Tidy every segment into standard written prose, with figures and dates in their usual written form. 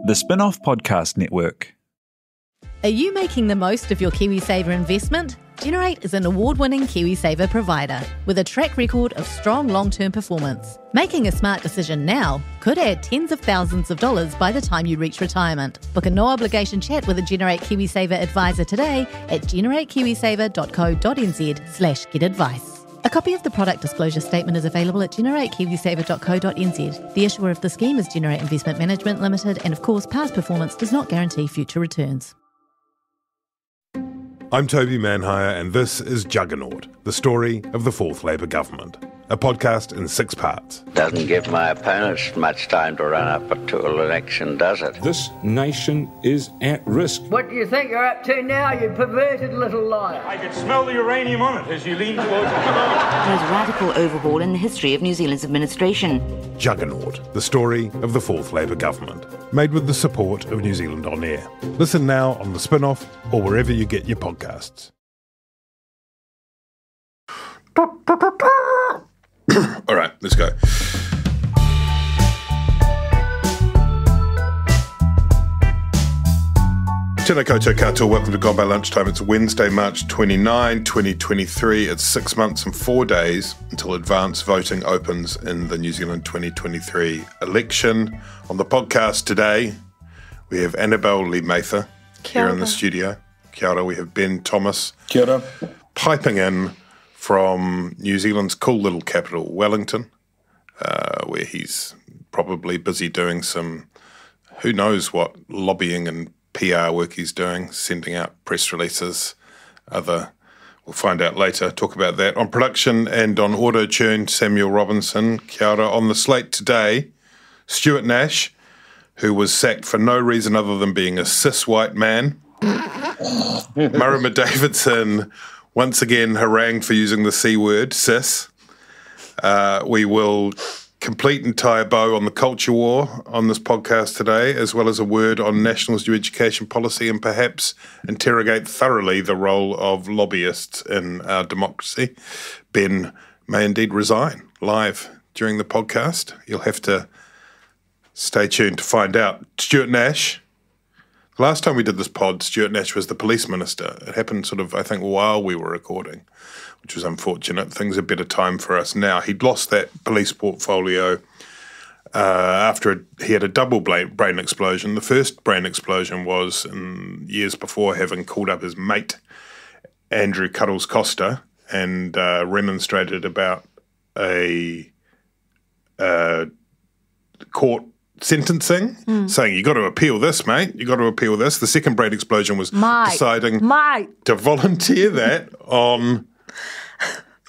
The Spin-off Podcast Network. Are you making the most of your KiwiSaver investment? Generate is an award-winning KiwiSaver provider with a track record of strong long-term performance. Making a smart decision now could add tens of thousands of dollars by the time you reach retirement. Book a no-obligation chat with a Generate KiwiSaver advisor today at generatekiwisaver.co.nz/get-advice. A copy of the product disclosure statement is available at generatekiwisaver.co.nz. The issuer of the scheme is Generate Investment Management Limited, and of course, past performance does not guarantee future returns. I'm Toby Manhire, and this is Juggernaut, the story of the Fourth Labour Government, a podcast in 6 parts. Doesn't give my opponents much time to run up to an election, does it? This nation is at risk. What do you think you're up to now, you perverted little liar? I could smell the uranium on it as you lean towards it. There's a radical overhaul in the history of New Zealand's administration. Juggernaut, the story of the Fourth Labour Government, made with the support of New Zealand On Air. Listen now on the Spin-off or wherever you get your podcasts. All right, let's go. Tēnā koutou katoa, welcome to Gone by Lunchtime. It's Wednesday, March 29, 2023. It's 6 months and 4 days until advance voting opens in the New Zealand 2023 election. On the podcast today, we have Annabelle Lee-Mather here in the studio. Kia ora. We have Ben Thomas. Kia ora. Piping in from New Zealand's cool little capital, Wellington, where he's probably busy doing some, who knows what, lobbying and PR work he's doing, sending out press releases, we'll find out later, talk about that. On production and on auto-tune, Samuel Robinson. Kia ora. On the slate today, Stuart Nash, who was sacked for no reason other than being a cis white man. Marama Davidson, once again harangued for using the C word, cis. We will complete and tie a bow on the culture war on this podcast today, as well as a word on National's new education policy, and perhaps interrogate thoroughly the role of lobbyists in our democracy. Ben may indeed resign live during the podcast. You'll have to stay tuned to find out. Stuart Nash. The last time we did this pod, Stuart Nash was the police minister. It happened sort of, I think, while we were recording, which was unfortunate. Things are better time for us now. He'd lost that police portfolio after he had a double brain explosion. The first brain explosion was years before, having called up his mate, Andrew Cuddles Costa, and remonstrated about a court sentencing, saying, you got to appeal this, mate. You got to appeal this. The second brain explosion was deciding to volunteer that on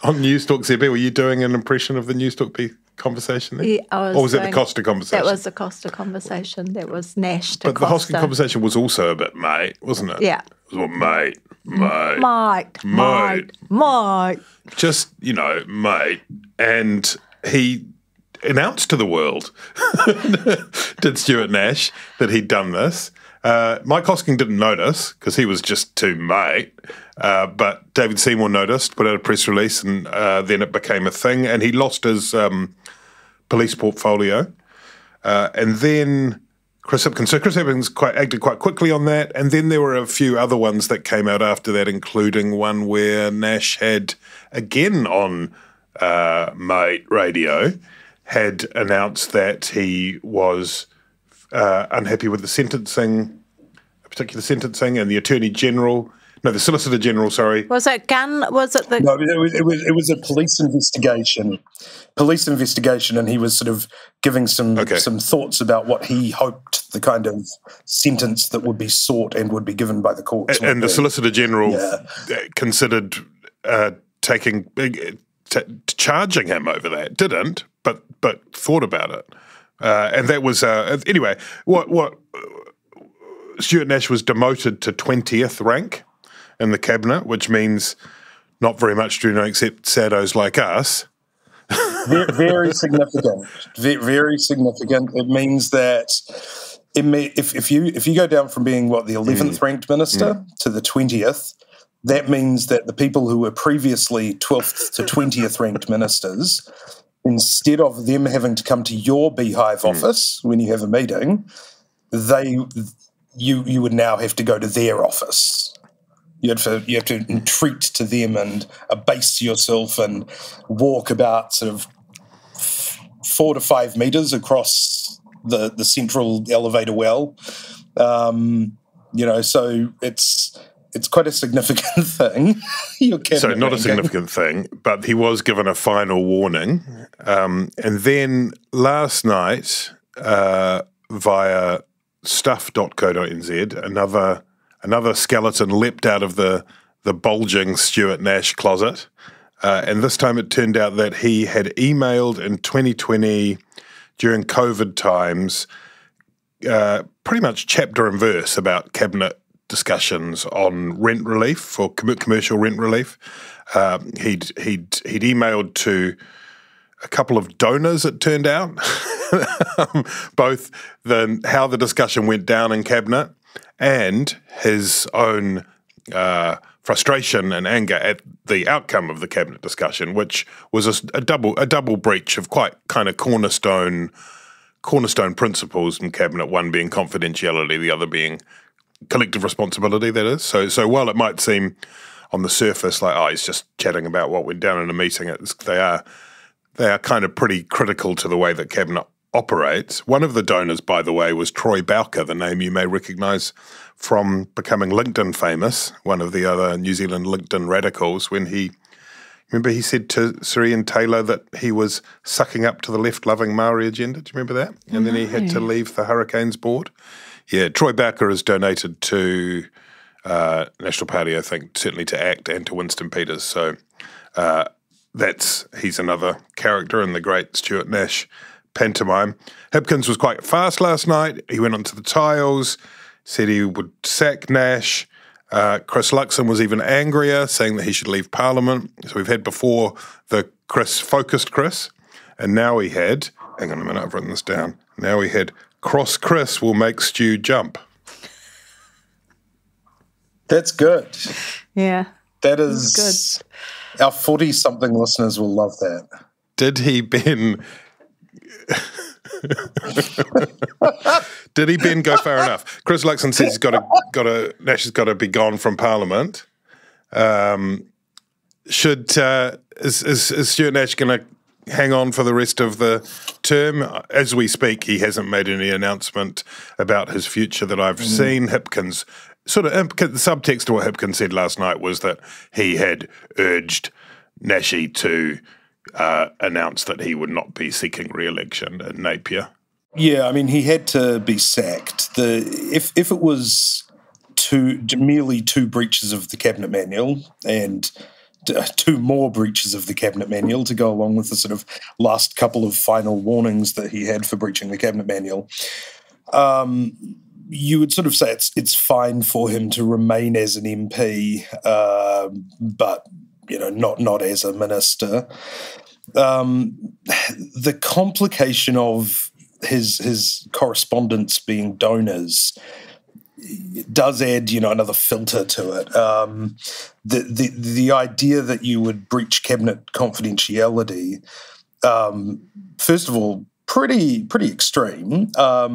News Talk ZB. Were you doing an impression of the News Talk B conversation there? Yeah, or was it the Costa conversation? That was the Costa conversation. That was Nash to But Costa. the Costa conversation was also a bit mate, wasn't it? Yeah. It was all mate. Just, mate. And he announced to the world, did Stuart Nash, that he'd done this. Mike Hosking didn't notice because he was just too mate. But David Seymour noticed, put out a press release, and then it became a thing. And he lost his police portfolio. And then Chris Hipkins. So Chris Hipkins acted quite quickly on that. And then there were a few other ones that came out after that, including one where Nash had, again on Mate Radio, had announced that he was unhappy with the sentencing, a particular sentencing, and the the Solicitor General, sorry. Was it gun? Was it the? No, it was a police investigation. And he was sort of giving some thoughts about what he hoped the kind of sentence that would be sought and would be given by the courts. And the Solicitor General considered charging him over that. Didn't, but thought about it. And that was anyway. What Stuart Nash was demoted to 20th rank in the cabinet, which means not very much to except saddos like us. Very significant. Very significant. It means that if you go down from being the 11th ranked minister to the 20th, that means that the people who were previously 12th to 20th ranked ministers, instead of them having to come to your beehive office when you have a meeting, you would now have to go to their office. You have to entreat to them and abase yourself and walk about sort of 4 to 5 meters across the central elevator well. So it's quite a significant thing. So not a significant thing, but he was given a final warning. And then last night, via stuff.co.nz, another skeleton leapt out of the bulging Stuart Nash closet. And this time it turned out that he had emailed in 2020 during COVID times pretty much chapter and verse about cabinet discussions on rent relief, for commercial rent relief. He'd emailed to a couple of donors, it turned out, both how the discussion went down in cabinet and his own frustration and anger at the outcome of the cabinet discussion, which was a double breach of quite kind of cornerstone principles in cabinet. One being confidentiality, the other being collective responsibility. That is so. While it might seem on the surface like he's just chatting about what went down in a meeting, they are kind of pretty critical to the way that cabinet operates. One of the donors, by the way, was Troy Bowker, the name you may recognise from becoming LinkedIn famous, one of the other New Zealand LinkedIn radicals, when he said to Sir Ian Taylor that he was sucking up to the left-loving Maori agenda. Do you remember that? And then he had to leave the Hurricanes board. Yeah, Troy Bowker has donated to National Party, I think, certainly to ACT and to Winston Peters. So he's another character in the great Stuart Nash pantomime. Hipkins was quite fast last night. He went onto the tiles, said he would sack Nash. Chris Luxon was even angrier, saying that he should leave Parliament. So we've had before the focused Chris, and now we had, hang on a minute, I've written this down. Now we had Cross Chris will make Stu jump. That's good. Yeah. That is good. Our 40-something listeners will love that. Did he, Ben? Did he, Ben, go far enough? Chris Luxon says Nash has got to be gone from Parliament. Is Stuart Nash going to hang on for the rest of the term? As we speak, he hasn't made any announcement about his future that I've seen. Hipkins, the subtext of what Hipkins said last night was that he had urged Nashy to announce that he would not be seeking re-election in Napier. Yeah, I mean, he had to be sacked. If it was merely 2 breaches of the cabinet manual and 2 more breaches of the cabinet manual to go along with the sort of last couple of final warnings that he had for breaching the cabinet manual, you would sort of say it's fine for him to remain as an MP, but not as a minister. The complication of his correspondence being donors does add, another filter to it. The idea that you would breach cabinet confidentiality, first of all, pretty extreme. I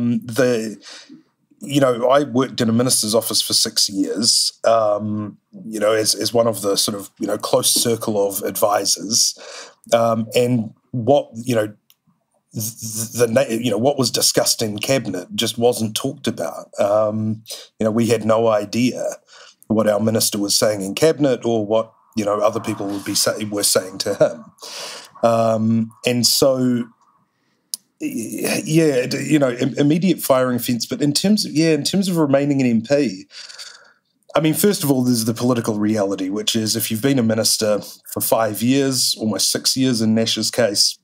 worked in a minister's office for 6 years, as one of the sort of, close circle of advisors. And what, what was discussed in cabinet just wasn't talked about. We had no idea what our minister was saying in cabinet or what, other people were saying to him. And so, immediate firing offence. But in terms of remaining an MP, I mean, first of all, there's the political reality, which is if you've been a minister for 5 years, almost 6 years in Nash's case,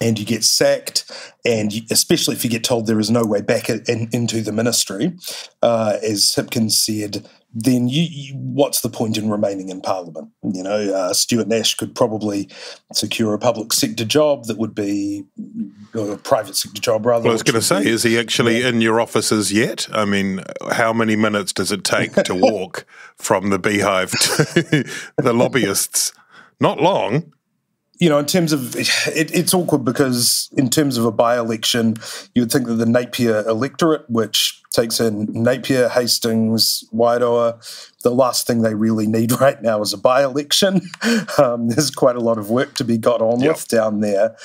and you get sacked, and especially if you get told there is no way back into the ministry, as Hipkins said, then what's the point in remaining in Parliament? Stuart Nash could probably secure a public sector job that would be a private sector job rather. Well, I was going to say, is he actually in your offices yet? I mean, how many minutes does it take to walk from the beehive to the lobbyists? Not long. in terms of it's awkward because in terms of a by-election, you would think that the Napier electorate, which takes in Napier, Hastings, Wairoa, the last thing they really need right now is a by-election. There's quite a lot of work to be got on with down there.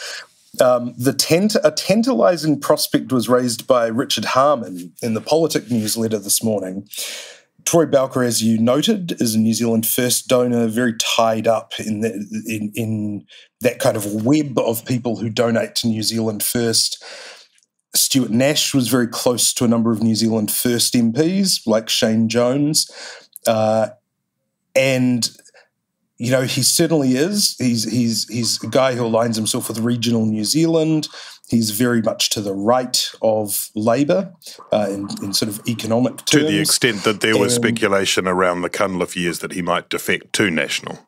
A tantalising prospect was raised by Richard Harman in the Politic newsletter this morning. Troy Bowker, as you noted, is a New Zealand First donor, very tied up in that kind of web of people who donate to New Zealand First. Stuart Nash was very close to a number of New Zealand First MPs, like Shane Jones. And, he certainly is. He's a guy who aligns himself with regional New Zealand. He's very much to the right of Labour in sort of economic terms. To the extent that there was speculation around the Cunliffe years that he might defect to National.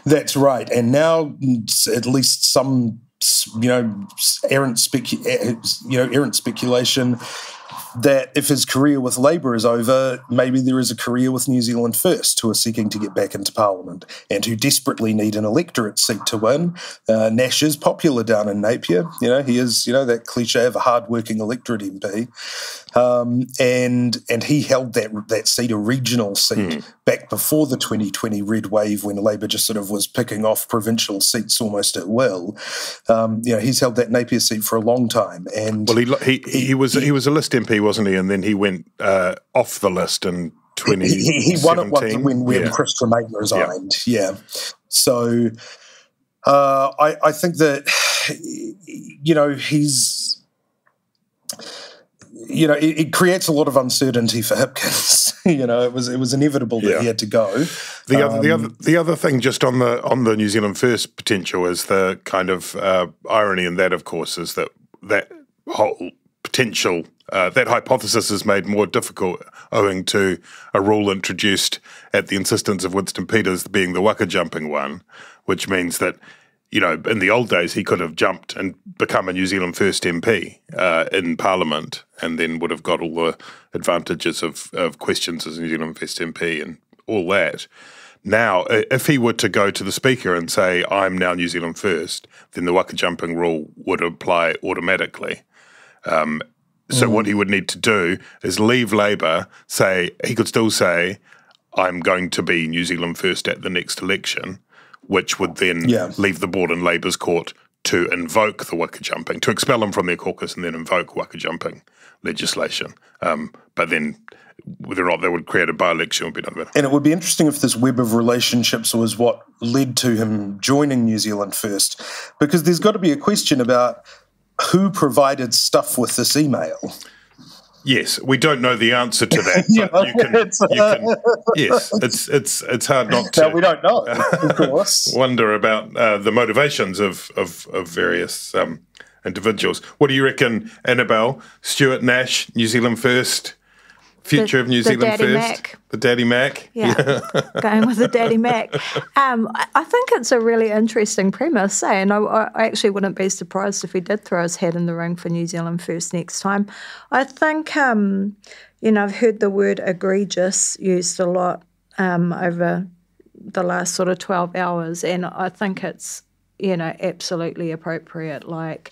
That's right. And now at least some, errant speculation that if his career with Labour is over, maybe there is a career with New Zealand First, who are seeking to get back into Parliament and who desperately need an electorate seat to win. Nash is popular down in Napier. He is, that cliche of a hard-working electorate MP. And he held that seat, a regional seat, back before the 2020 red wave when Labour just sort of was picking off provincial seats almost at will. He's held that Napier seat for a long time. And he was a list MP, wasn't he? And then he went off the list in 2017. He won it once when Chris Tremaine resigned. Yeah. So I think that he's. It creates a lot of uncertainty for Hipkins. It was inevitable that he had to go. The other thing, just on the New Zealand First potential, is the kind of irony in that, of course, is that whole potential that hypothesis is made more difficult owing to a rule introduced at the insistence of Winston Peters, being the waka jumping one, which means that. In the old days, he could have jumped and become a New Zealand First MP in Parliament and then would have got all the advantages of questions as a New Zealand First MP and all that. Now, if he were to go to the Speaker and say, I'm now New Zealand First, then the waka jumping rule would apply automatically. So what he would need to do is leave Labour, he could still say, I'm going to be New Zealand First at the next election, which would then leave the board in Labour's court to invoke the waka jumping, to expel him from their caucus and then invoke waka jumping legislation. But then whether or not that would create a by-election would be another matter. And it would be interesting if this web of relationships was what led to him joining New Zealand First, because there's got to be a question about who provided stuff with this email. Yes, we don't know the answer to that, but yes, it's hard not to. No, we don't know, of course. Wonder about the motivations of various individuals. What do you reckon, Annabelle? Stuart Nash, New Zealand First, future of New Zealand First, Mac. The Daddy Mac. Yeah, going with the Daddy Mac. I think it's a really interesting premise, and I actually wouldn't be surprised if he did throw his hat in the ring for New Zealand First next time. I think, I've heard the word egregious used a lot over the last sort of 12 hours, and I think it's, absolutely appropriate. Like,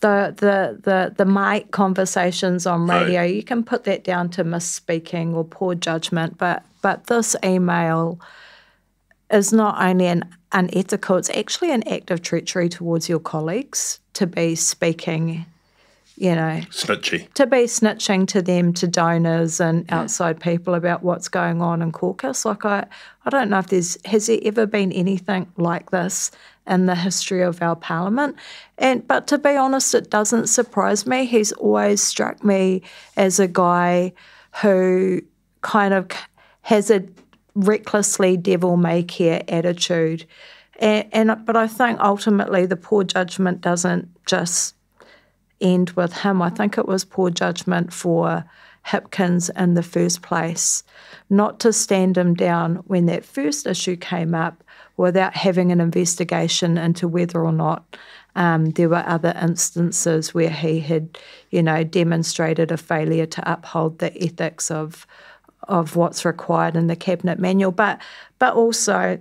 the mic conversations on radio, you can put that down to misspeaking or poor judgment, but this email is not only unethical, it's actually an act of treachery towards your colleagues to be speaking, snitchy. To be snitching to them, to donors and outside people about what's going on in caucus. Like, I don't know if has there ever been anything like this in the history of our parliament. But to be honest, it doesn't surprise me. He's always struck me as a guy who kind of has a recklessly devil-may-care attitude. But I think ultimately the poor judgment doesn't just end with him. I think it was poor judgment for Hipkins in the first place, not to stand him down when that first issue came up without having an investigation into whether or not there were other instances where he had, demonstrated a failure to uphold the ethics of what's required in the Cabinet Manual. But also,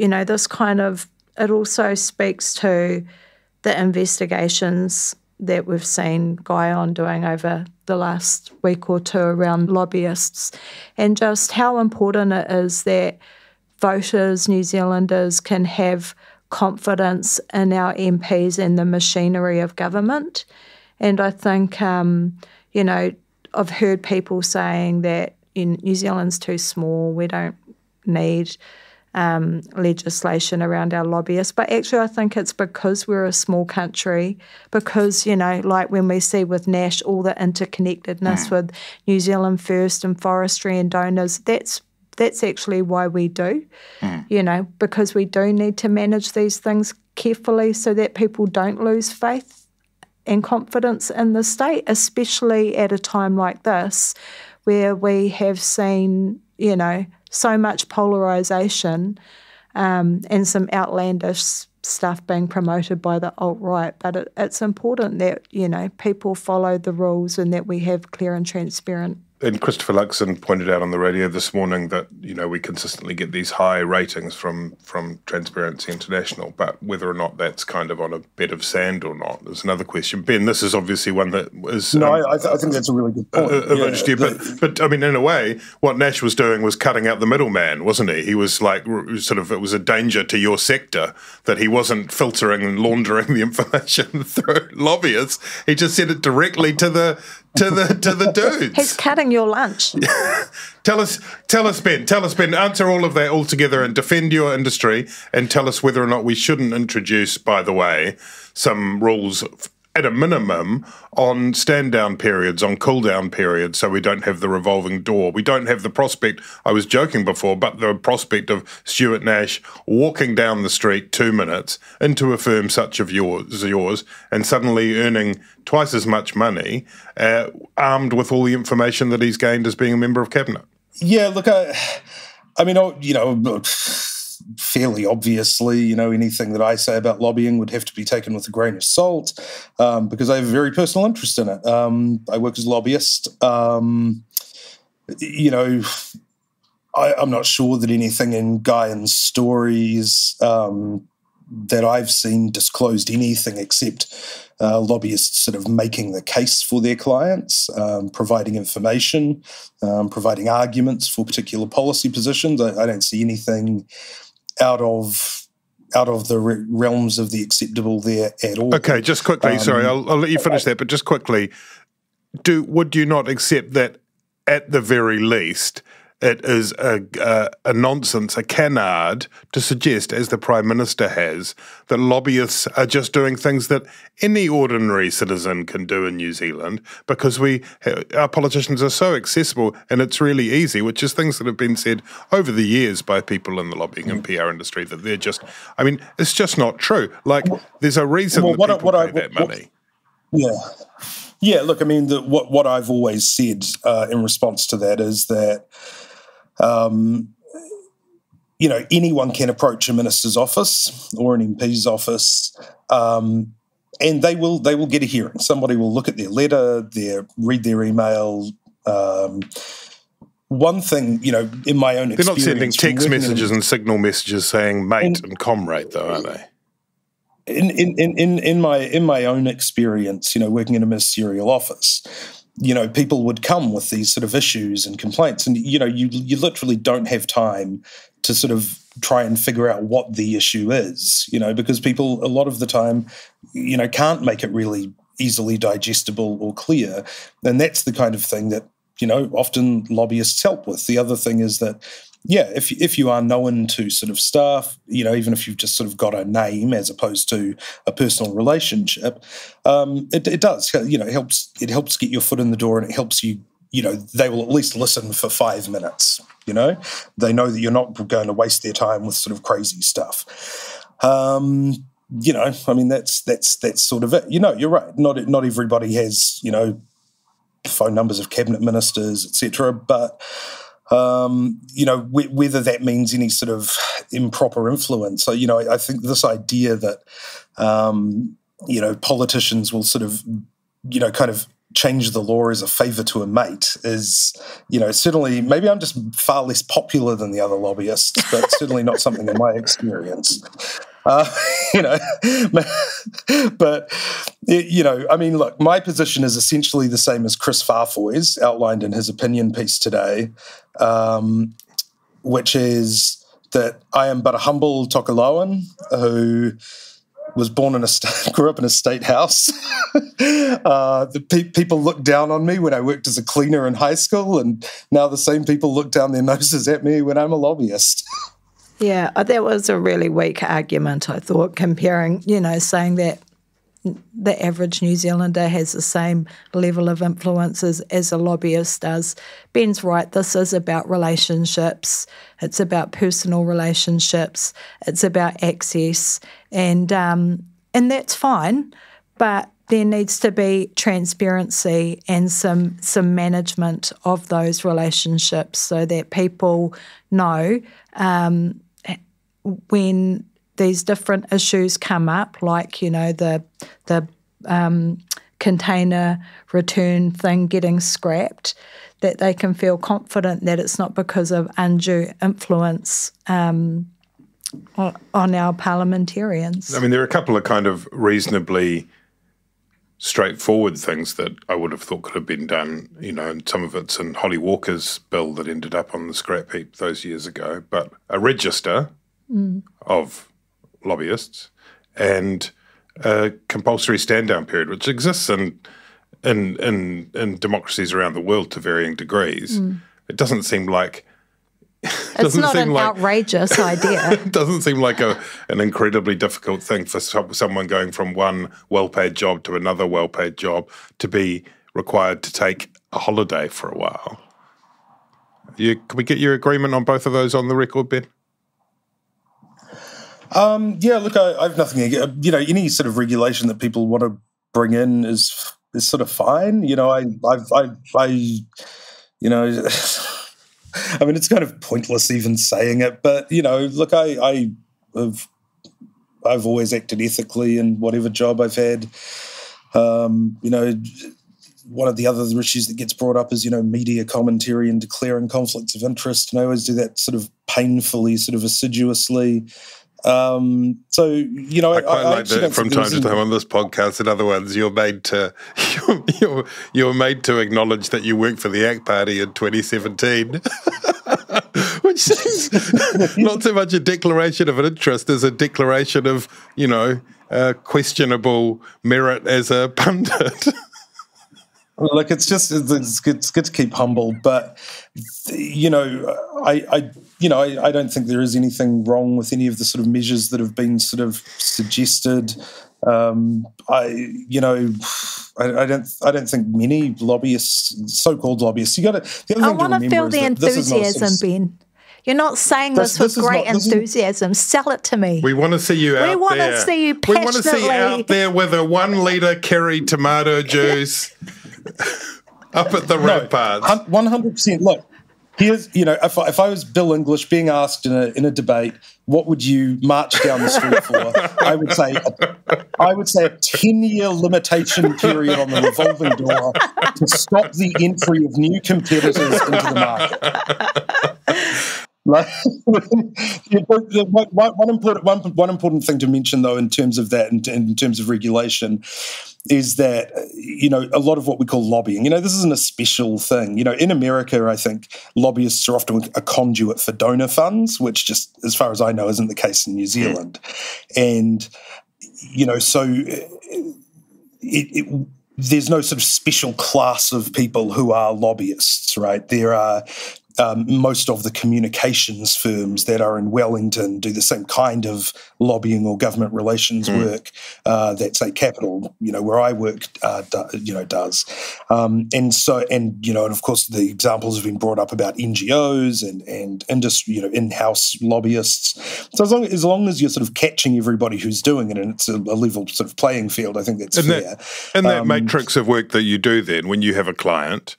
this kind of, it also speaks to the investigations that we've seen Guyon doing over the last week or two around lobbyists, and just how important it is that voters, New Zealanders, can have confidence in our MPs and the machinery of government. And I think, I've heard people saying that New Zealand's too small, we don't need legislation around our lobbyists. But actually I think it's because we're a small country, because, like when we see with Nash, all the interconnectedness with New Zealand First and forestry and donors, that's actually why we do, because we do need to manage these things carefully so that people don't lose faith and confidence in the state, especially at a time like this where we have seen, so much polarisation and some outlandish stuff being promoted by the alt-right. But it's important that, people follow the rules and that we have clear and transparent. And Christopher Luxon pointed out on the radio this morning that, we consistently get these high ratings from Transparency International, but whether or not that's kind of on a bed of sand or not is another question. Ben, this is obviously one that is... No, I think that's a really good point. But I mean, in a way, what Nash was doing was cutting out the middleman, wasn't he? He was like, it was a danger to your sector that he wasn't filtering and laundering the information through lobbyists. He just sent it directly to the dudes. He's cutting your lunch. Tell us, Ben, answer all of that all together and defend your industry, and tell us whether or not we shouldn't introduce, by the way, some rules at a minimum on stand-down periods, on cool-down periods, so we don't have the revolving door. We don't have the prospect, I was joking before, but the prospect of Stuart Nash walking down the street 2 minutes into a firm such as yours and suddenly earning twice as much money, armed with all the information that he's gained as being a member of Cabinet. Yeah, look, fairly obviously, anything that I say about lobbying would have to be taken with a grain of salt because I have a very personal interest in it. I work as a lobbyist. I'm not sure that anything in Guyon's stories that I've seen disclosed anything except lobbyists sort of making the case for their clients, providing information, providing arguments for particular policy positions. I don't see anything out of the realms of the acceptable there at all. Okay, just quickly, sorry, I'll let you finish that, but just quickly, would you not accept that at the very least it is a nonsense, a canard to suggest, as the Prime Minister has, that lobbyists are just doing things that any ordinary citizen can do in New Zealand because our politicians are so accessible and it's really easy, which is things that have been said over the years by people in the lobbying and PR industry that they're just, it's just not true. Like, there's a reason that people pay that money. Yeah, look, what I've always said in response to that is that anyone can approach a minister's office or an MP's office, and they will get a hearing. Somebody will look at their letter, read their email. One thing, in my own experience, they're not sending text messages and signal messages saying "mate" and "comrade," though, are they? In my own experience, working in a ministerial office, people would come with these sort of issues and complaints, and you literally don't have time to sort of try and figure out what the issue is, because people a lot of the time, can't make it really easily digestible or clear, and that's the kind of thing that often lobbyists help with. The other thing is that, if you are known to sort of staff, even if you've just sort of got a name as opposed to a personal relationship, it does, it helps get your foot in the door, and it helps you, they will at least listen for 5 minutes, they know that you're not going to waste their time with sort of crazy stuff. That's sort of it. You're right. Not everybody has, phone numbers of cabinet ministers, etc. But whether that means any sort of improper influence. So, I think this idea that politicians will sort of, kind of change the law as a favour to a mate is, certainly, maybe I'm just far less popular than the other lobbyists, but certainly not something in my experience. But, look, my position is essentially the same as Chris Farfoy's, outlined in his opinion piece today, which is that I am but a humble Tokoloan who was born grew up in a state house. People looked down on me when I worked as a cleaner in high school, and now the same people look down their noses at me when I'm a lobbyist. Yeah, that was a really weak argument, I thought, comparing, saying that the average New Zealander has the same level of influence as a lobbyist does. Ben's right, this is about relationships, it's about personal relationships, it's about access, and that's fine, but there needs to be transparency and some management of those relationships so that people know when these different issues come up, like, the container return thing getting scrapped, that they can feel confident that it's not because of undue influence on our parliamentarians. I mean, there are a couple of kind of reasonably straightforward things that I would have thought could have been done, and some of it's in Holly Walker's bill that ended up on the scrap heap those years ago, but a register of lobbyists and a compulsory stand-down period, which exists in democracies around the world to varying degrees. It doesn't seem like it's not an outrageous idea. It doesn't seem like an incredibly difficult thing for someone going from one well-paid job to another well-paid job to be required to take a holiday for a while. Can we get your agreement on both of those on the record, Ben? Look, I have nothing against, any sort of regulation that people want to bring in is sort of fine. I mean, it's kind of pointless even saying it, but, look, I've always acted ethically in whatever job I've had. One of the other issues that gets brought up is, media commentary and declaring conflicts of interest, and I always do that sort of painfully, sort of assiduously. I quite like that from time to time on this podcast and other ones, you're made to acknowledge that you worked for the ACT Party in 2017, which seems not so much a declaration of an interest as a declaration of, questionable merit as a pundit. Look, it's good to keep humble, but I don't think there is anything wrong with any of the sort of measures that have been sort of suggested. I don't think many lobbyists, so-called lobbyists, I want to feel the enthusiasm, Ben. You're not saying this with great enthusiasm. Sell it to me. We want to see you out there. We want to see you passionately. We want to see you out there with a 1 litre Kerry tomato juice up at the ramparts. 100%. Look, here's, if I was Bill English being asked in a debate, what would you march down the street for? I would say a 10-year limitation period on the revolving door to stop the entry of new competitors into the market. One important thing to mention, though, in terms of that, in terms of regulation, is that, a lot of what we call lobbying, this isn't a special thing. In America, I think lobbyists are often a conduit for donor funds, which just, as far as I know, isn't the case in New Zealand. And, so there's no sort of special class of people who are lobbyists, right? There are most of the communications firms that are in Wellington do the same kind of lobbying or government relations work that, say, Capital, where I work, does. And of course, the examples have been brought up about NGOs and industry, in-house lobbyists. So as long as you're sort of catching everybody who's doing it and it's a level sort of playing field, I think that's fair. That matrix of work that you do then, when you have a client,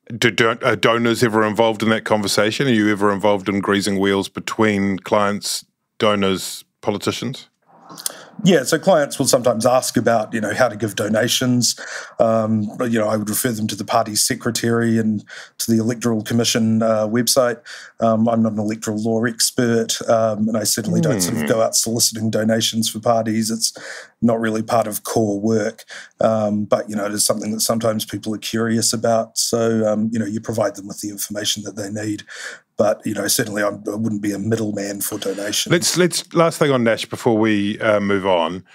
are donors ever involved in that conversation? Are you ever involved in greasing wheels between clients, donors, politicians? Yeah, so clients will sometimes ask about, how to give donations. But, I would refer them to the party's secretary and to the Electoral Commission website. I'm not an electoral law expert, and I certainly don't sort of go out soliciting donations for parties. It's not really part of core work. But, it is something that sometimes people are curious about. So, you provide them with the information that they need. But, certainly I wouldn't be a middleman for donations. Let's last thing on Nash before we move on.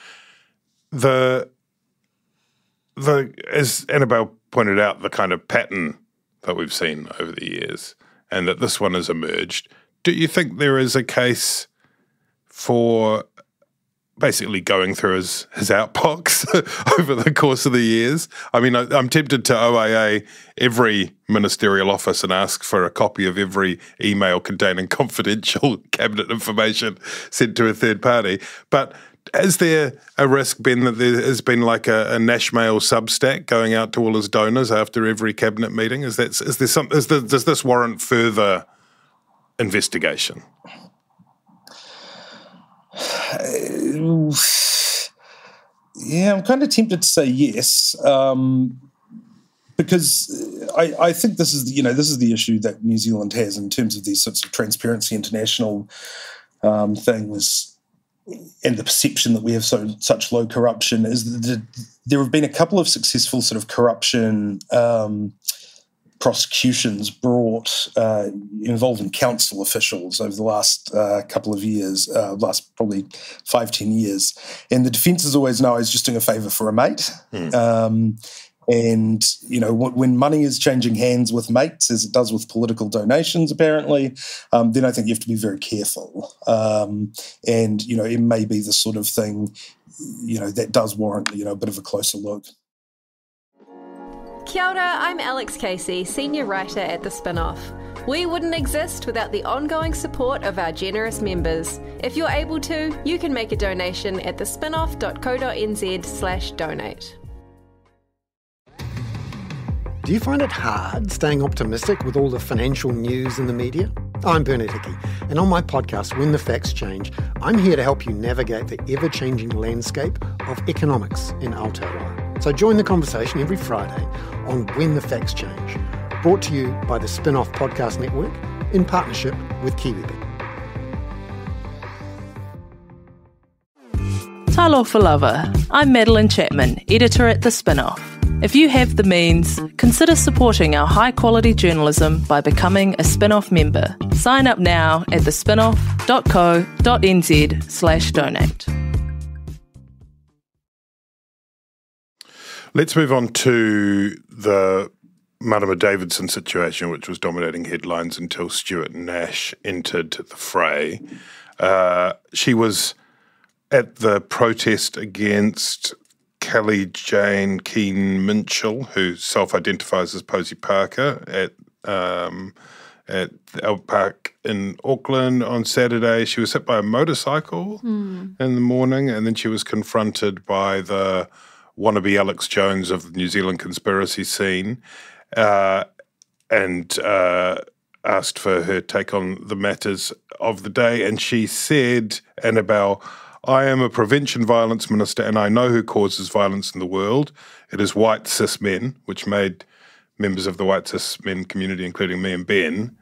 As Annabelle pointed out, the kind of pattern that we've seen over the years and that this one has emerged, do you think there is a case for basically going through his outbox over the course of the years? I mean, I'm tempted to OAA every ministerial office and ask for a copy of every email containing confidential cabinet information sent to a third party. But is there a risk, Ben, that there has been like a Nash Mail Substack going out to all his donors after every cabinet meeting? Does this warrant further investigation? Yeah, I'm kind of tempted to say yes, because I think this is the issue that New Zealand has in terms of these sorts of Transparency International things, and the perception that we have such low corruption is that there have been a couple of successful sort of corruption prosecutions brought involving council officials over the last couple of years, last probably 5-10 years. And the defence is always, no, I was just doing a favour for a mate. And, when money is changing hands with mates, as it does with political donations, apparently, then I think you have to be very careful. And, it may be the sort of thing, that does warrant, a bit of a closer look. Kia ora, I'm Alex Casey, Senior Writer at The Spin-Off. We wouldn't exist without the ongoing support of our generous members. If you're able to, you can make a donation at thespinoff.co.nz/donate. Do you find it hard staying optimistic with all the financial news in the media? I'm Bernard Hickey, and on my podcast, When the Facts Change, I'm here to help you navigate the ever-changing landscape of economics in Aotearoa. So join the conversation every Friday on When the Facts Change, brought to you by the Spin-Off Podcast Network in partnership with KiwiBit. Talofa lava. I'm Madeline Chapman, editor at The Spin-Off. If you have the means, consider supporting our high-quality journalism by becoming a Spin-Off member. Sign up now at thespinoff.co.nz/donate. Let's move on to the Marama Davidson situation, which was dominating headlines until Stuart Nash entered the fray. She was at the protest against Kelly Jane Keane Minchell, who self-identifies as Posey Parker, at the Albert Park in Auckland on Saturday. She was hit by a motorcycle in the morning, and then she was confronted by the wannabe Alex Jones of the New Zealand conspiracy scene, and asked for her take on the matters of the day. And she said, Annabelle, I am a prevention violence minister and I know who causes violence in the world. It is white cis men, which made members of the white cis men community, including me and Ben,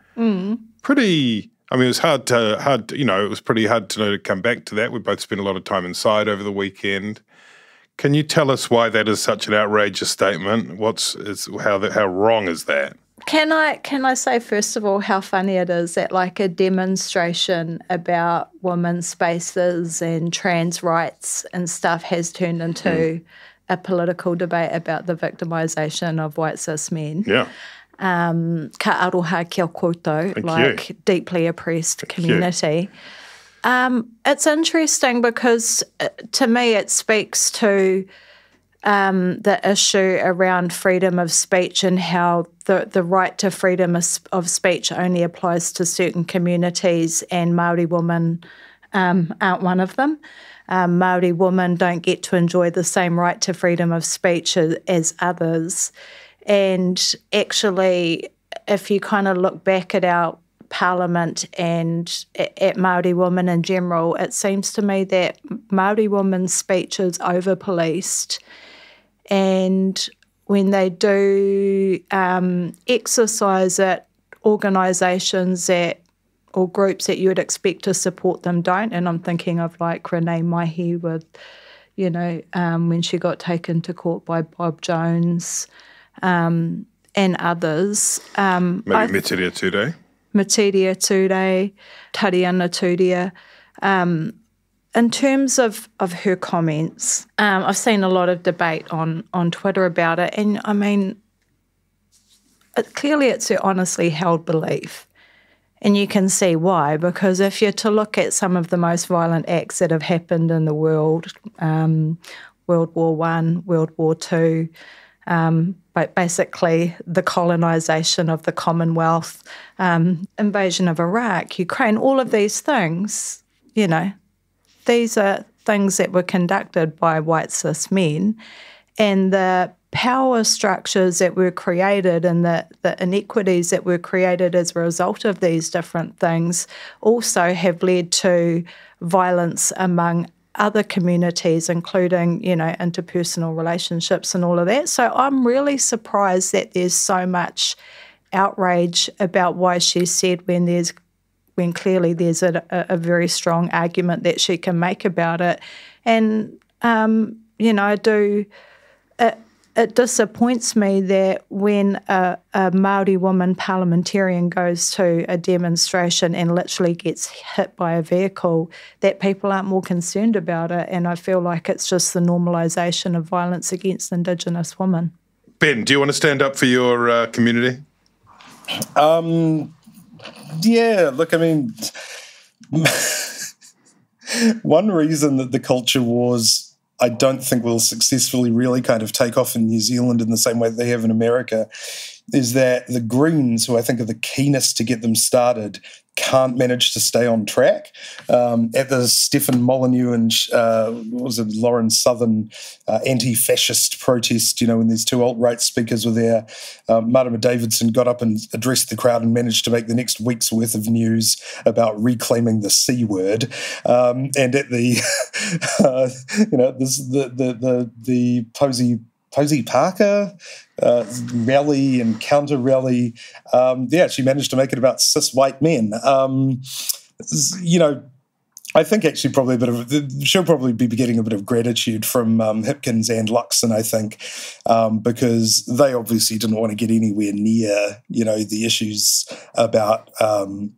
pretty... I mean, it was it was pretty hard to come back to that. We both spent a lot of time inside over the weekend. Can you tell us why that is such an outrageous statement? How wrong is that? Can I say first of all how funny it is that like a demonstration about women's spaces and trans rights and stuff has turned into a political debate about the victimisation of white cis men. Yeah. Ka aroha kia koutou, like deeply oppressed community. It's interesting because to me it speaks to the issue around freedom of speech and how the right to freedom of speech only applies to certain communities, and Māori women aren't one of them. Māori women don't get to enjoy the same right to freedom of speech as others. And actually, if you kind of look back at our Parliament and at Māori women in general, it seems to me that Māori women's speech is over-policed, and when they do exercise it, organisations or groups that you would expect to support them don't. And I'm thinking of like Renee Maihi with, when she got taken to court by Bob Jones and others. Maybe Metiria Ture, Tariana Turia. In terms of her comments, I've seen a lot of debate on Twitter about it, and I mean, clearly it's her honestly held belief. And you can see why, because if you're to look at some of the most violent acts that have happened in the world, World War I, World War II, but basically the colonisation of the Commonwealth, invasion of Iraq, Ukraine, all of these things, these are things that were conducted by white cis men, and the power structures that were created and the inequities that were created as a result of these different things also have led to violence among other communities, including, interpersonal relationships and all of that. So I'm really surprised that there's so much outrage about why she said when clearly there's a very strong argument that she can make about it. And, it disappoints me that when a Māori woman parliamentarian goes to a demonstration and literally gets hit by a vehicle, that people aren't more concerned about it. And I feel like it's just the normalisation of violence against Indigenous women. Ben, do you want to stand up for your community? Yeah, look, I mean, one reason that the culture wars, I don't think will successfully really kind of take off in New Zealand in the same way that they have in America, is that the Greens, who I think are the keenest to get them started, can't manage to stay on track. At the Stephen Molyneux and Lauren Southern anti-fascist protest, when these two alt-right speakers were there, Marama Davidson got up and addressed the crowd and managed to make the next week's worth of news about reclaiming the C word. And at the, the Posey Parker rally and counter rally, she managed to make it about cis white men. I think actually probably she'll probably be getting a bit of gratitude from Hipkins and Luxon, I think, because they obviously didn't want to get anywhere near, the issues about, about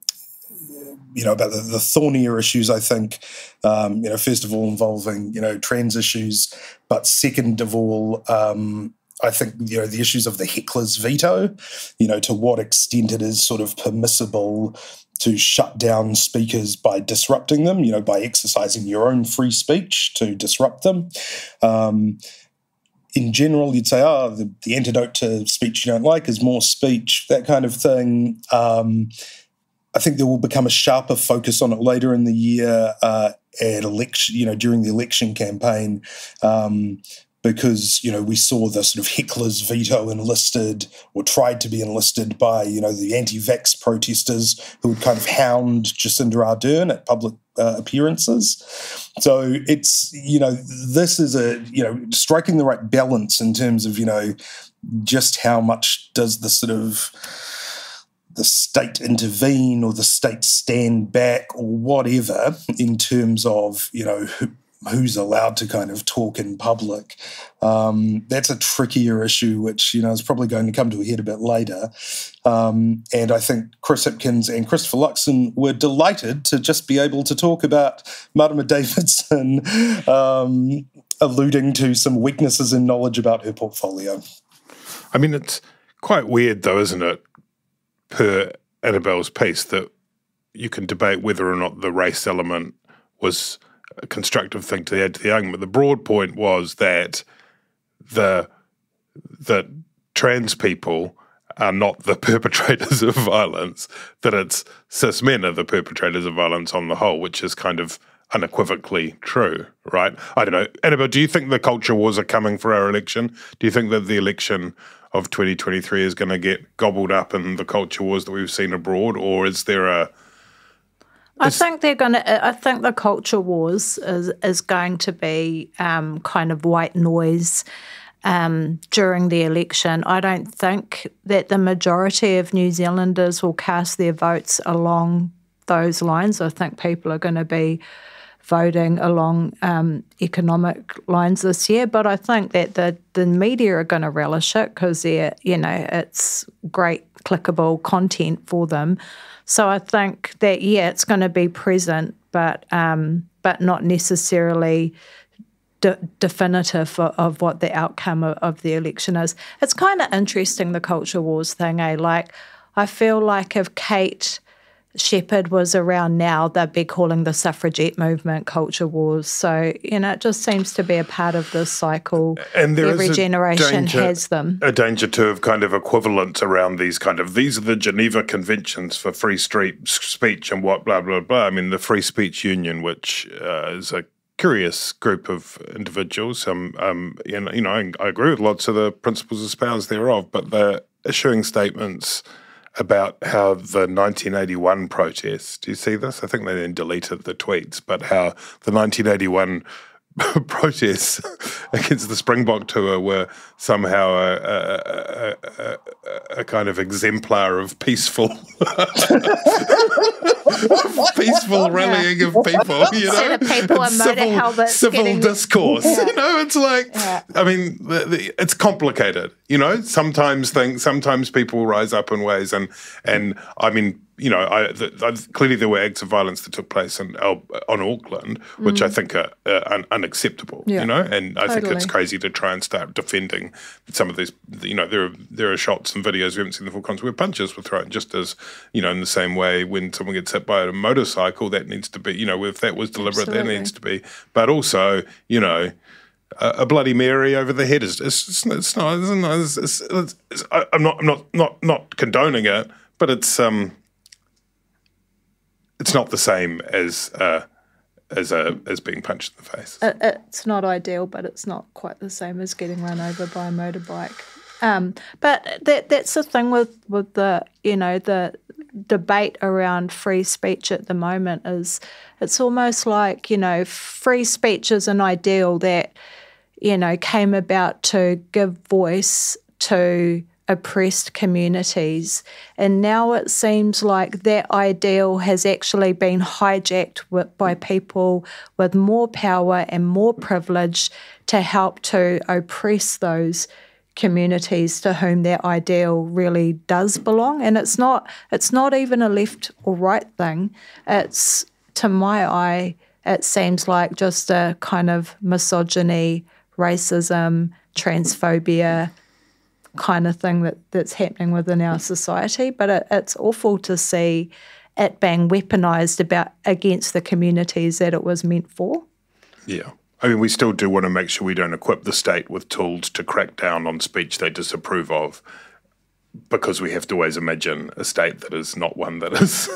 the thornier issues, I think, first of all involving, trans issues, but second of all, I think, the issues of the heckler's veto, to what extent it is sort of permissible to shut down speakers by disrupting them, by exercising your own free speech to disrupt them. In general, you'd say, the antidote to speech you don't like is more speech, that kind of thing. I think there will become a sharper focus on it later in the year at election, during the election campaign, because, we saw the sort of heckler's veto enlisted or tried to be enlisted by, the anti-vax protesters who would kind of hound Jacinda Ardern at public appearances. So it's, this is striking the right balance in terms of, just how much does the sort of the state intervene or the state stand back or whatever in terms of, who's allowed to kind of talk in public. That's a trickier issue, which, is probably going to come to a head a bit later. And I think Chris Hipkins and Christopher Luxon were delighted to just be able to talk about Marama Davidson alluding to some weaknesses in knowledge about her portfolio. I mean, it's quite weird though, isn't it, per Annabelle's piece, that you can debate whether or not the race element was a constructive thing to add to the argument. The broad point was that that trans people are not the perpetrators of violence, that it's cis men are the perpetrators of violence on the whole, which is kind of unequivocally true, right? I don't know. Annabelle, do you think the culture wars are coming for our election? Do you think that the election of 2023 is going to get gobbled up in the culture wars that we've seen abroad, or is there a... I think they're going to. I think the culture wars is going to be kind of white noise during the election. I don't think that the majority of New Zealanders will cast their votes along those lines. I think people are going to be voting along economic lines this year, but I think that the media are going to relish it because it's great clickable content for them. So I think that it's going to be present, but not necessarily definitive of what the outcome of the election is. It's kind of interesting, the culture wars thing, Like, I feel like if Kate Shepherd was around now, they'd be calling the suffragette movement culture wars. So, it just seems to be a part of this cycle. And there every is generation has them. A danger too of kind of equivalents around these are the Geneva Conventions for free speech and what blah, blah, blah. I mean, the Free Speech Union, which is a curious group of individuals. I agree with lots of the principles espoused thereof, but they're issuing statements about how the 1981 protests, do you see this? I think they then deleted the tweets, but how the 1981 protests against the Springbok tour were somehow a kind of exemplar of peaceful rallying of people, civil discourse. It's like, I mean, it's complicated. Sometimes people rise up in ways, and I mean, clearly there were acts of violence that took place on Auckland, which I think are unacceptable. And I think it's crazy to try and start defending some of these. There are shots and videos, we haven't seen the full context, where punches were thrown, just as in the same way when someone gets hit by a motorcycle, that needs to be, if that was deliberate, that needs to be. But also, a Bloody Mary over the head is not. I'm not condoning it, but it's not the same as being punched in the face. It's not ideal, but it's not quite the same as getting run over by a motorbike. But that's the thing with the the debate around free speech at the moment is it's almost like free speech is an ideal that came about to give voice to oppressed communities, and now it seems like that ideal has actually been hijacked by people with more power and more privilege to help to oppress those communities to whom that ideal really does belong. And it's not even a left or right thing. It's, to my eye, it seems like just a kind of misogyny, racism, transphobia kind of thing that's happening within our society. But it's awful to see it being weaponised against the communities that it was meant for. Yeah. I mean, we still do want to make sure we don't equip the state with tools to crack down on speech they disapprove of, because we have to always imagine a state that is not one that is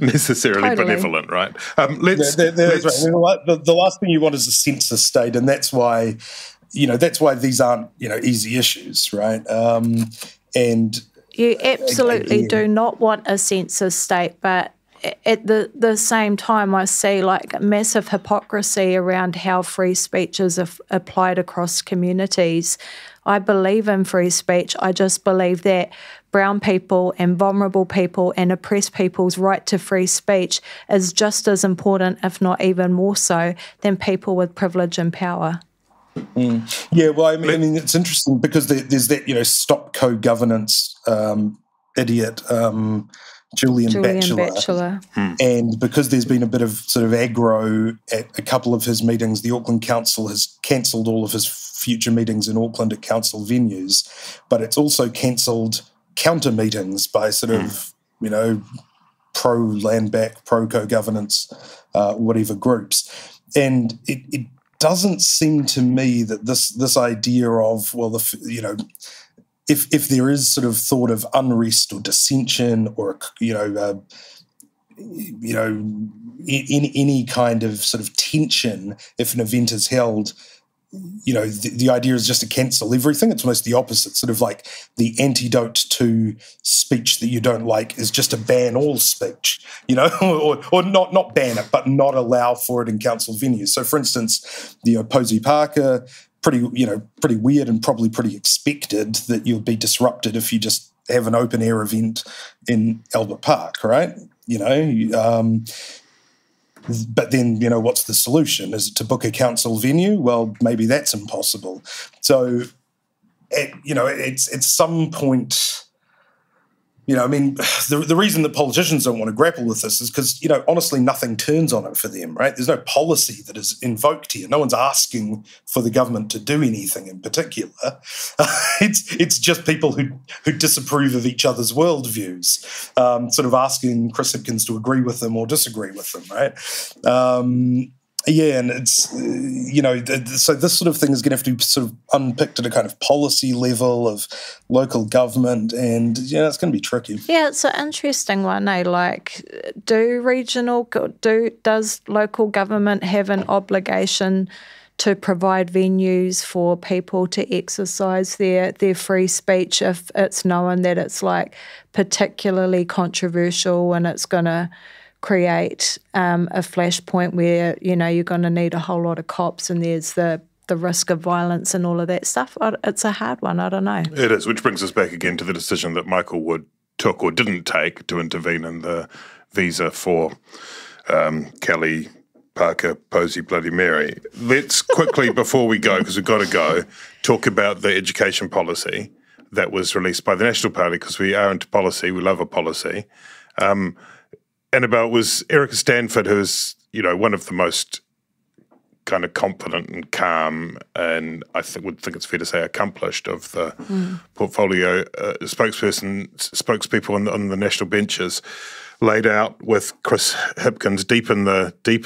necessarily benevolent, right? The last thing you want is a census state, and that's why these aren't easy issues, right? And you absolutely do not want a census state, but at the same time, I see like massive hypocrisy around how free speech is applied across communities. I believe in free speech. I just believe that brown people and vulnerable people and oppressed people's right to free speech is just as important, if not even more so, than people with privilege and power. Yeah, well, I mean, it's interesting because there's that, stop co-governance idiot, Julian Batchelor. And because there's been a bit of sort of aggro at a couple of his meetings, the Auckland Council has cancelled all of his future meetings in Auckland at council venues, but it's also cancelled counter meetings by sort of, pro-land back, pro-co-governance, whatever groups. And it doesn't seem to me that this idea of, if there is sort of thought of unrest or dissension or any kind of sort of tension if an event is held. The idea is just to cancel everything. It's almost the opposite, sort of like the antidote to speech that you don't like is just to ban all speech, or not ban it, but not allow for it in council venues. So, for instance, Posey Parker, pretty weird and probably pretty expected that you'll be disrupted if you just have an open air event in Albert Park, right? But then, what's the solution? Is it to book a council venue? Well, maybe that's impossible. So, at some point, the reason that politicians don't want to grapple with this is because, honestly, nothing turns on it for them, right? There's no policy that is invoked here. No one's asking for the government to do anything in particular. It's just people who disapprove of each other's worldviews, sort of asking Chris Hipkins to agree with them or disagree with them, right? And it's, so this sort of thing is going to have to be sort of unpicked at a kind of policy level of local government, and, it's going to be tricky. Yeah, it's an interesting one, eh? Like, does local government have an obligation to provide venues for people to exercise their free speech if it's known that it's, like, particularly controversial and it's going to create a flashpoint where, you're going to need a whole lot of cops and there's the risk of violence and all of that stuff? It's a hard one. I don't know. It is, which brings us back again to the decision that Michael Wood took or didn't take to intervene in the visa for Kelly, Parker, Posey, Bloody Mary. Let's quickly, before we go, because we've got to go, talk about the education policy that was released by the National Party, because we are into policy. We love a policy. Annabelle, was Erica Stanford, who's, one of the most kind of confident and calm and I would think it's fair to say accomplished of the portfolio spokespeople on the national benches, laid out with Chris Hipkins deep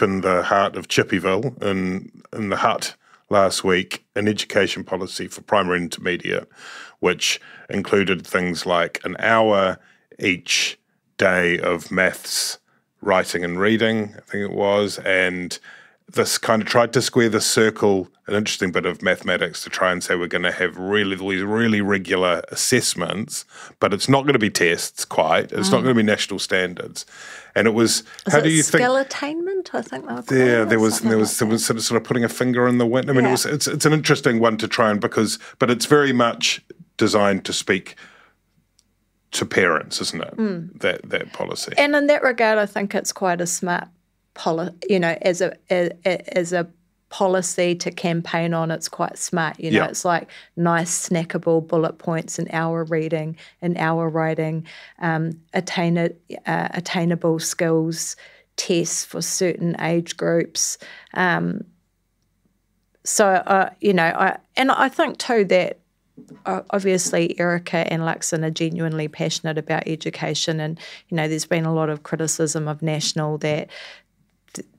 in the heart of Chippyville in the hut last week, an education policy for primary and intermediate, which included things like an hour each day of maths, writing and reading, I think it was, and this kind of tried to square the circle, an interesting bit of mathematics, to try and say we're going to have really regular assessments, but it's not going to be tests quite. It's not going to be national standards. And it was, how do you think? Skill attainment, I think they were called. Yeah, there was sort of putting a finger in the wind. I mean, it's an interesting one to try and but it's very much designed to speak to parents, isn't it? That policy. And in that regard, I think it's quite a smart policy. As a policy to campaign on, it's quite smart. It's like nice snackable bullet points, an hour reading, an hour writing, attainable skills tests for certain age groups. I think too that obviously Erica and Luxon are genuinely passionate about education, and there's been a lot of criticism of National that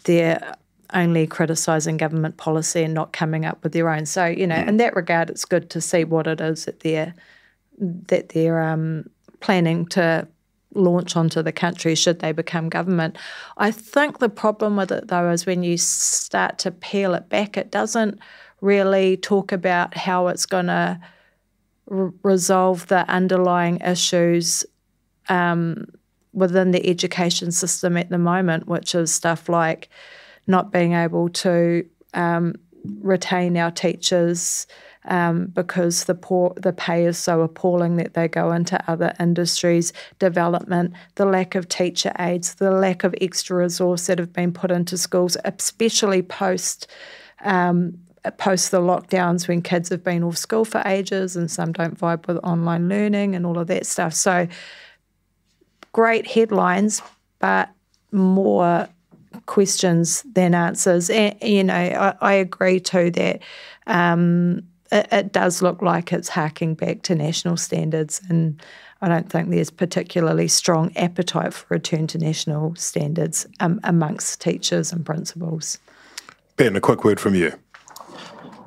they're only criticising government policy and not coming up with their own. So in that regard, it's good to see what it is that they're planning to launch onto the country should they become government. I think the problem with it though is when you start to peel it back, it doesn't really talk about how it's going to resolve the underlying issues within the education system at the moment, which is stuff like not being able to retain our teachers because the pay is so appalling that they go into other industries, development, the lack of teacher aides, the lack of extra resource that have been put into schools, especially post the lockdowns when kids have been off school for ages and some don't vibe with online learning and all of that stuff. So great headlines, but more questions than answers. And, I agree too that it does look like it's harking back to national standards, and I don't think there's particularly strong appetite for return to national standards amongst teachers and principals. Ben, a quick word from you.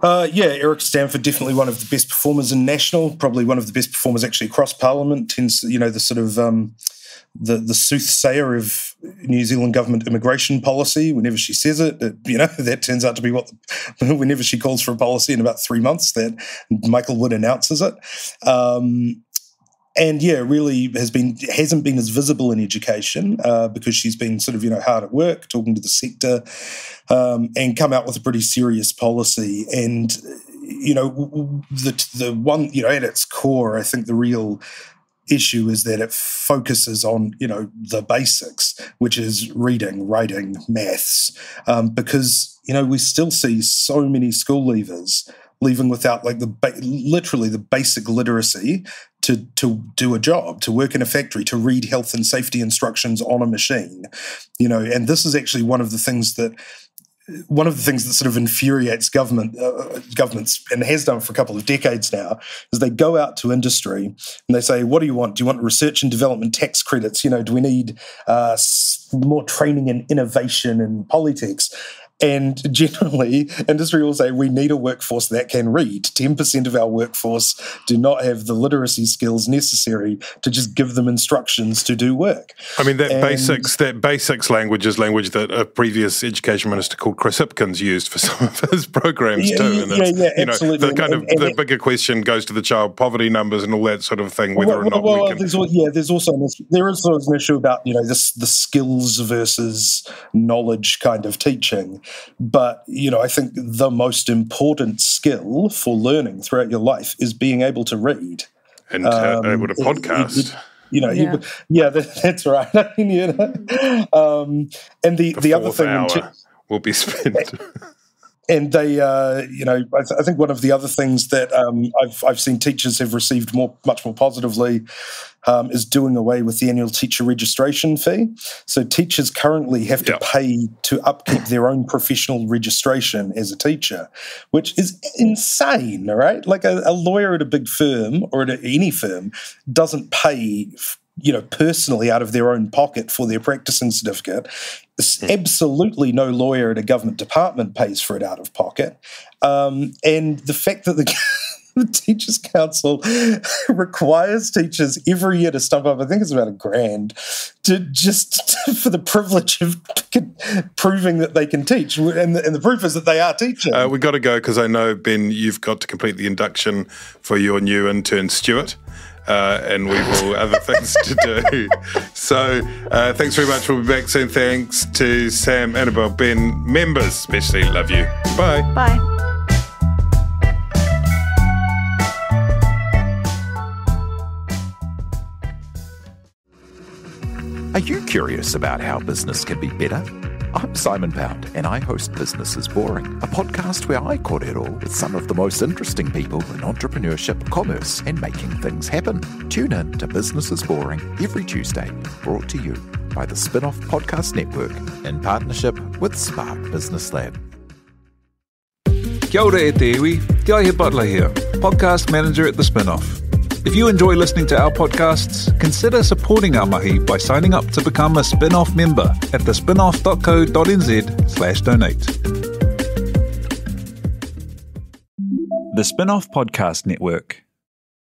Erica Stanford, definitely one of the best performers in national, probably one of the best performers actually across Parliament, tends, the sort of the soothsayer of New Zealand government immigration policy. Whenever she says it, that turns out to be whenever she calls for a policy in about 3 months, that Michael Wood announces it. And really hasn't been as visible in education because she's been sort of, hard at work, talking to the sector, and come out with a pretty serious policy. And, the one, at its core, I think the real issue is that it focuses on, the basics, which is reading, writing, maths, because, we still see so many school leavers leaving without literally the basic literacy to do a job, to work in a factory, to read health and safety instructions on a machine, and this is actually one of the things that sort of infuriates governments, and has done for a couple of decades now, is they go out to industry and they say, what do you want? Do you want research and development tax credits? Do we need more training in innovation and polytechs? And generally, industry will say, we need a workforce that can read. 10% of our workforce do not have the literacy skills necessary to just give them instructions to do work. I mean, that basics language is language that a previous education minister called Chris Hipkins used for some of his programs too. Absolutely. The bigger question goes to the child poverty numbers and all that sort of thing, whether or not we can... There's also an issue about, the skills versus knowledge kind of teaching. But, I think the most important skill for learning throughout your life is being able to read. And able to podcast. That's right. And the other thing... will be spent... And they, I think one of the other things that I've seen teachers have received much more positively is doing away with the annual teacher registration fee. So teachers currently have to pay to upkeep their own professional registration as a teacher, which is insane, right? Like a lawyer at a big firm or at any firm doesn't pay personally out of their own pocket for their practicing certificate. Absolutely no lawyer at a government department pays for it out of pocket. And the fact that the Teachers Council requires teachers every year to stump up, I think it's about $1,000, for the privilege of proving that they can teach. And the proof is that they are teaching. We've got to go because I know, Ben, you've got to complete the induction for your new intern, Stuart. And we've all other things to do. So thanks very much. We'll be back soon. Thanks to Sam, Annabelle, Ben, members especially. Love you. Bye. Bye. Are you curious about how business can be better? I'm Simon Pound, and I host Business is Boring, a podcast where I kōrero with some of the most interesting people in entrepreneurship, commerce, and making things happen. Tune in to Business is Boring every Tuesday, brought to you by the Spin-Off Podcast Network in partnership with Spark Business Lab. Kia ora e te iwi, Te Aihe Butler here, podcast manager at the Spin-Off. If you enjoy listening to our podcasts, consider supporting our mahi by signing up to become a Spin-Off member at thespinoff.co.nz/donate. The Spin-Off Podcast Network.